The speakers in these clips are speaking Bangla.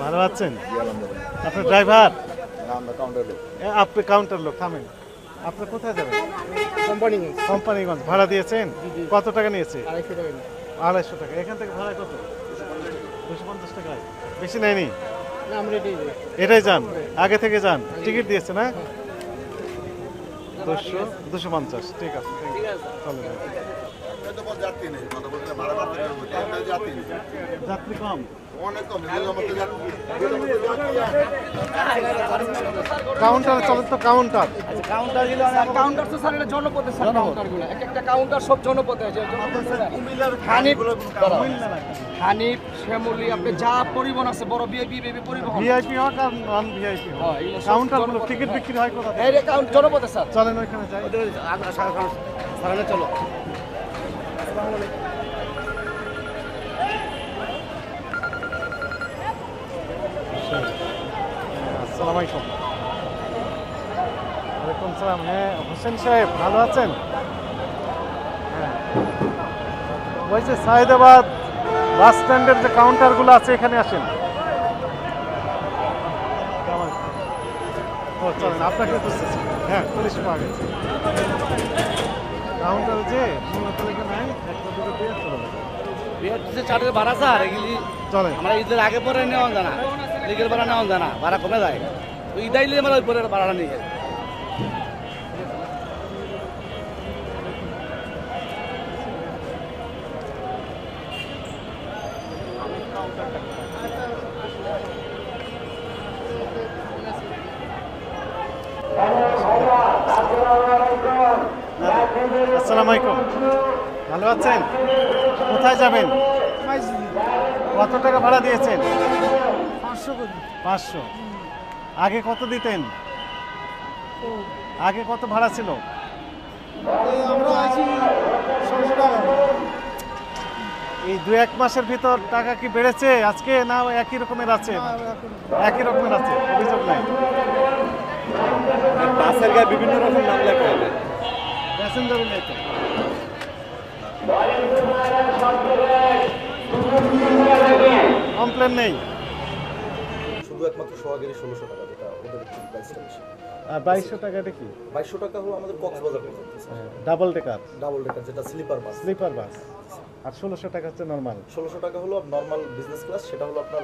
ভালো আছেন? আপনার ড্রাইভার? আপনি কাউন্টার লোক, থামেন। আপনি কোথায় যাবেন? কোম্পানিগঞ্জ। ভাড়া দিয়েছেন? কত টাকা নিয়েছে? 250 টাকা। এখান থেকে ভাড়া কত? 250 টাকা। বেশি নেয়নি? এটাই যান, আগে থেকে যান। টিকিট দিয়েছে না? 250। ঠিক আছে, চলে যান। যাত্রী কম, কাউন্টার চলে তো। কাউন্টার কাউন্টার তো স্যার, এটা জনপথে স্যার, কাউন্টারগুলো এক একটা কাউন্টার সব জনপথে আছে। হানিফ, শ্যামলী, আপনি যা পরিবহন আছে, বড় ভিআইপি বেবি পরিবহন, ভিআইপি হোক আর নন ভিআইপি হোক, কাউন্টারগুলো টিকিট বিক্রি হয় কোথা থেকে? এই যে কাউন্ট জনপথে স্যার। চলেন ওইখানে যাই। চলো। আসসালামু আলাইকুম। ওয়ালাইকুম সালাম। হ্যাঁ হোসেন সাহেব, ভালো আছেন? হ্যাঁ, ওই যে সাইদাবাদ বাস স্ট্যান্ডের যে কাউন্টারগুলো আছে, এখানে আসেন। ও চলেন, আপনাকে খুঁজতেছি। হ্যাঁ, পুলিশ পাওয়া গেছে। কাউন্টার যে মূলত এখানে নাই, একটা দুটো দিয়ে চলে যাবে। চার্জের ভাড়া স্যার, এগুলি চলেন। আমরা ঈদের আগে পরে নেওয়া জানা, ঈদের ভাড়া নেওয়া জানা, ভাড়া কমে যায়। তো ঈদ আইলে আমরা ওই পরে ভাড়া নিয়ে যাই। আসসালামু আলাইকুম, ভালো আছেন? কোথায় যাবেন? কত টাকা ভাড়া দিয়েছেন? 500। আগে কত দিতেন? আগে কত ভাড়া ছিল? এই 2-1 মাসের ভিতর টাকা কি বেড়েছে আজকে, না একই রকমের আছে? একই রকমের আছে, অভিযোগ নাই। বাসের গায়ে বিভিন্ন রকম নাম লেখা হবে, প্যাসেঞ্জারও নেই তো। কমপ্লেন নেই। শুধু একমাত্র সোহাগেরই 1600 টাকা, যেটা ওদের প্রাইসটা বেশি। আর 2200 টাকাটা কি? 2200 টাকা হলো আমাদের কক্সবাজার পর্যন্ত, ডাবল ডেকার ডাবল ডেকার, যেটা স্লিপার বাস। Sleeper bus. আর 1600 টাকা হচ্ছে নর্মাল। 1600 টাকা হলো নর্মাল বিজনেস ক্লাস, সেটা হলো আপনার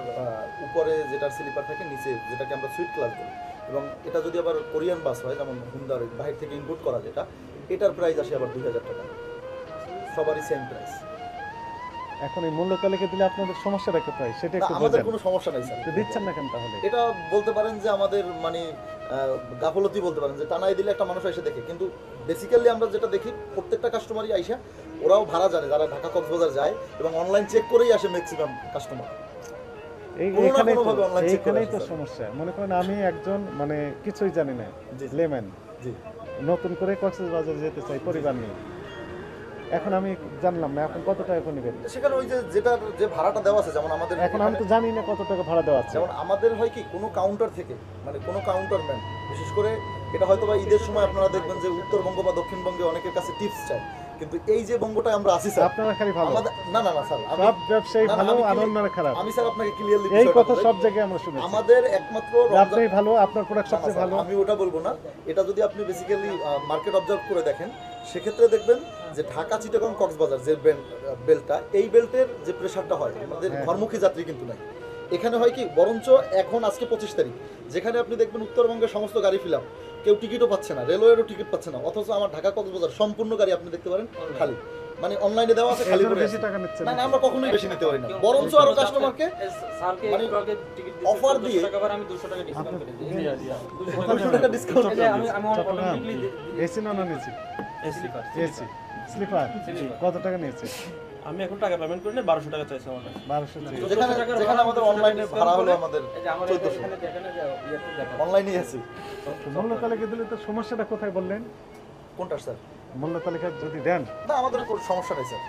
উপরে যেটার স্লিপার থাকে, নিচে যেটাকে আমরা সুইট ক্লাস বলি। এবং এটা যদি আবার কোরিয়ান বাস হয়, যেমন হুন্ডার বাইরে থেকে ইম্পোর্ট করা, যেটা এটার প্রাইস আসে আবার 2000 টাকা। সবারই সেম প্রাইস। এখন এই মূল্য তালিকা দিলে আপনাদের সমস্যাটা কোথায়, সেটা একটু আমাদের বোঝেন। কোনো সমস্যা নাই স্যার। তো দিচ্ছেন না কেন তাহলে? এটা বলতে পারেন যে আমাদের মানে গাফলতি বলতে পারেন, যে টানাই দিলে একটা মানুষ এসে দেখে, কিন্তু বেসিক্যালি আমরা যেটা দেখি, প্রত্যেকটা কাস্টমারই আইসা, ওরাও ভাড়া জানে যারা ঢাকা কক্সবাজার যায়, এবং অনলাইন চেক করেই আসে ম্যাক্সিমাম কাস্টমার। এইখানেই তো সমস্যা। মনে করেন আমি একজন মানে কিছুই জানি না, লেম্যান, জি, নতুন করে কক্সবাজার যেতে চাই পরিবার নিয়ে। এখন আমি জানলাম না এখন কত টাকা করে নেবেন। সেখানে ওই যে যেটার যে ভাড়াটা দেওয়া আছে, যেমন আমাদের এখন আমি তো জানি না কত টাকা ভাড়া দেওয়া আছে। যেমন আমাদের হয় কি, কোনো কাউন্টার থেকে, মানে কোনো কাউন্টার ম্যান, বিশেষ করে এটা হয়তো বা ঈদের সময় আপনারা দেখবেন যে উত্তরবঙ্গ বা দক্ষিণবঙ্গে অনেকের কাছে টিপস চায়, কিন্তু এই যে বঙ্গটা আমরা আসি স্যার, আপনারা খালি ভালো। না না না স্যার, সব ব্যবসায়ী ভালো, অনন্যরা খারাপ। আমি স্যার আপনাকে ক্লিয়ারলি এই কথা সব জায়গায় আমরা শুনেছি। আমাদের একমাত্র আপনি ভালো, আপনার প্রোডাক্ট সবচেয়ে ভালো। আমি ওটা বলবো না, এটা যদি আপনি বেসিক্যালি মার্কেট অবজার্ভ করে দেখেন, সেক্ষেত্রে দেখবেন যে ঢাকা চিটাগং কক্সবাজার যে বেল্টটা, এই বেল্টের যে প্রেশারটা হয়, আমাদের ঘরমুখী যাত্রী কিন্তু নাই। এখানে হয় কি, বরঞ্চ এখন আজকে 25 তারিখ, যেখানে আপনি দেখবেন উত্তরবঙ্গের সমস্ত গাড়ি ফিল আপ, কেউ টিকিটও পাচ্ছে না, রেলওয়েরও টিকিট পাচ্ছে না, অথচ আমার ঢাকা কক্সবাজার সম্পূর্ণ গাড়ি আপনি দেখতে পারেন খালি, মানে অনলাইনে দেওয়া আছে খালি করে। বেশি টাকা নিচ্ছে না না, আমরা কখনোই বেশি নিতে পারি না, বরঞ্চ আরো কাস্টমারকে মানে অফার দিয়ে আমি 200 টাকা ডিসকাউন্ট করে দিই। 200 টাকা ডিসকাউন্ট। এসি না নন এসি? AC sleeper. কত টাকা নিয়েছে? আমি এখন টাকা পেমেন্ট করি না, 1200 টাকা চাইছে আমার কাছে। 1200 চাই। যেখানে আমাদের অনলাইনে ভাড়া হলো আমাদের 1400, অনলাইনে আছে। মূল্য তালিকা দিলে তো সমস্যাটা কোথায় বললেন? কোনটা স্যার? মূল্য তালিকা যদি দেন। না, আমাদের কোনো সমস্যা নেই স্যার,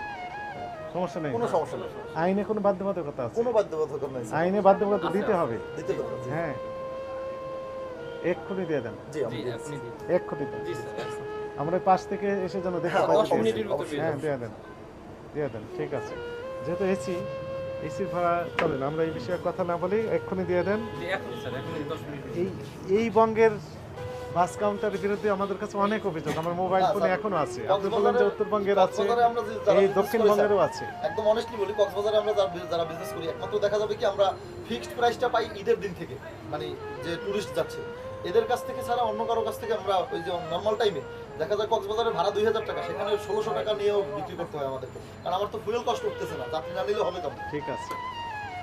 সমস্যা নেই, কোনো সমস্যা নেই, আইনে কোনো বাধ্যবাধকতা আছে? কোনো বাধ্যবাধকতা নেই স্যার, আইনে বাধ্যবাধকতা দিতে হবে। দিতে হবে। হ্যাঁ, এক্ষুনি দিয়ে দেন। জি, আমি এক্ষুনি দেন। আমরা পাশ থেকে এসে যেন দেখতে পাই। হ্যাঁ, দিয়ে দেন। দিয়ে দেন, ঠিক আছে। যেহেতু এসির ভাড়া চলেন, আমরা এই বিষয়ে কথা না বলি, এক্ষুনি দিয়ে দেন। এই বঙ্গের বাস কাউন্টারের বিরুদ্ধে আমাদের কাছে অনেক অভিযোগ, আমার মোবাইল ফোনে এখনো আছে। আপনি বললেন যে উত্তরবঙ্গের আছে, কক্সবাজারে আমরা যারা এই business দক্ষিণবঙ্গেরও করি, আছে। একদম অনেস্টলি বলি, কক্সবাজারে আমরা যারা বিজনেস করি, একমাত্র দেখা যাবে কি আমরা ফিক্সড প্রাইসটা পাই ঈদের দিন থেকে, মানে যে টুরিস্ট যাচ্ছে এদের কাছ থেকে ছাড়া অন্য কারো কাছ থেকে আমরা ওই যে নর্মাল টাইমে দেখা যায় কক্সবাজারের ভাড়া 2000 টাকা, সেখানে 1600 টাকা নিয়েও বিক্রি করতে হয় আমাদেরকে, কারণ আমার তো ফুয়েল কস্ট উঠতেছে না, যাত্রী না নিলে হবে কেমন? ঠিক আছে,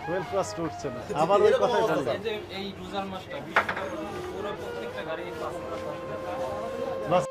12 কস্ট উঠছে না, আবার ওই কথাই বলবেন। এই রোজার মাসটা 20 টাকা পুরো প্রত্যেকটা গাড়ি 500 টাকা